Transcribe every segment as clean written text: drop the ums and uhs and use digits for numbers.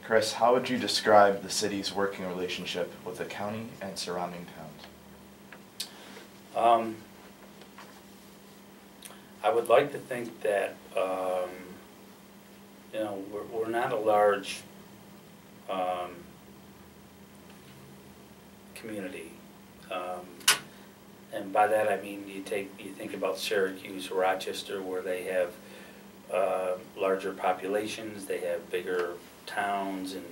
Chris, how would you describe the city's working relationship with the county and surrounding towns? I would like to think that, you know, we're not a large community. And by that I mean you think about Syracuse, Rochester, where they have larger populations, they have bigger towns and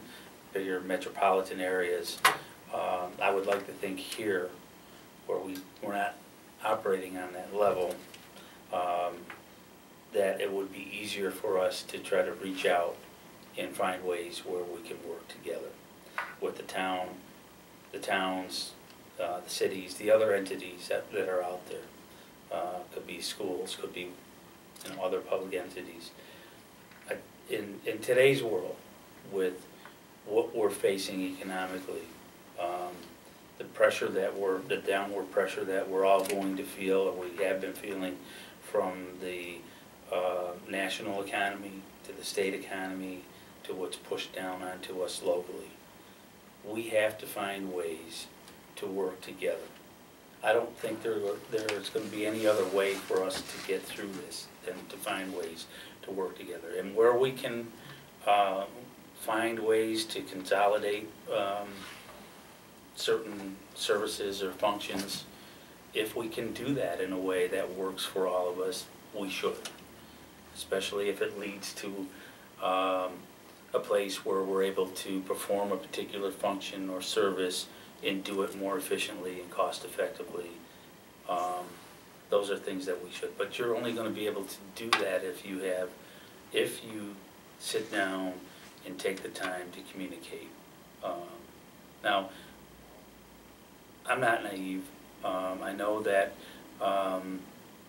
bigger metropolitan areas. I would like to think here, where we're not operating on that level, that it would be easier for us to try to reach out and find ways where we can work together with the town, the towns, the cities, the other entities that are out there. Could be schools, could be, you know, other public entities. In today's world, with what we're facing economically, the pressure the downward pressure that we're all going to feel, or we have been feeling, from the national economy to the state economy to what's pushed down onto us locally, we have to find ways to work together. I don't think there's going to be any other way for us to get through this than to find ways to work together. And where we can find ways to consolidate certain services or functions, if we can do that in a way that works for all of us, we should. Especially if it leads to a place where we're able to perform a particular function or service and do it more efficiently and cost effectively. Those are things that we should. But you're only going to be able to do that if you sit down and take the time to communicate. Now, I'm not naive. I know that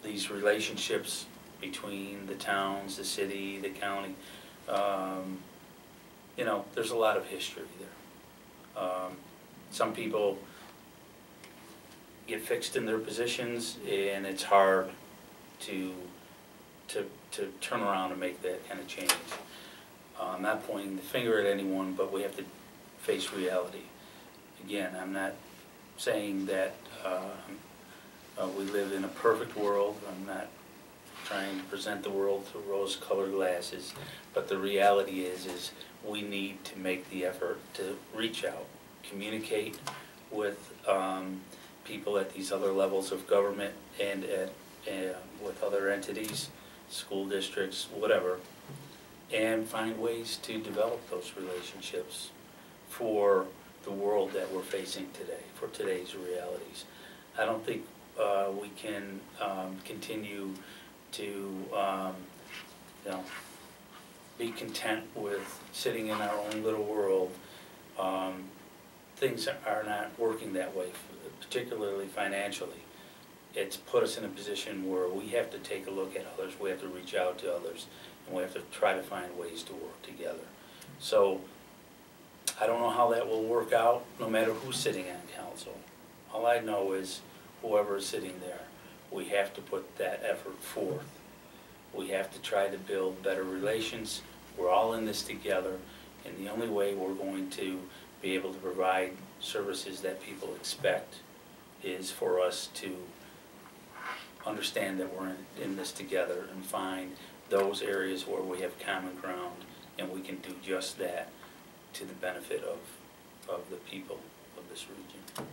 these relationships between the towns, the city, the county, you know, there's a lot of history there. Some people get fixed in their positions, and it's hard to turn around and make that kind of change. I'm not pointing the finger at anyone, but we have to face reality. Again, I'm not saying that we live in a perfect world. I'm not trying to present the world through rose-colored glasses, but the reality is we need to make the effort to reach out, communicate with people at these other levels of government and with other entities, school districts, whatever, and find ways to develop those relationships for the world that we're facing today, for today's realities. I don't think we can continue to you know, be content with sitting in our own little world. Things are not working that way, particularly financially. It's put us in a position where we have to take a look at others, we have to reach out to others, and we have to try to find ways to work together. So I don't know how that will work out, no matter who's sitting on council. All I know is whoever is sitting there, we have to put that effort forth. We have to try to build better relations. We're all in this together, and the only way we're going to be able to provide services that people expect is for us to understand that we're in this together and find those areas where we have common ground, and we can do just that to the benefit of the people of this region.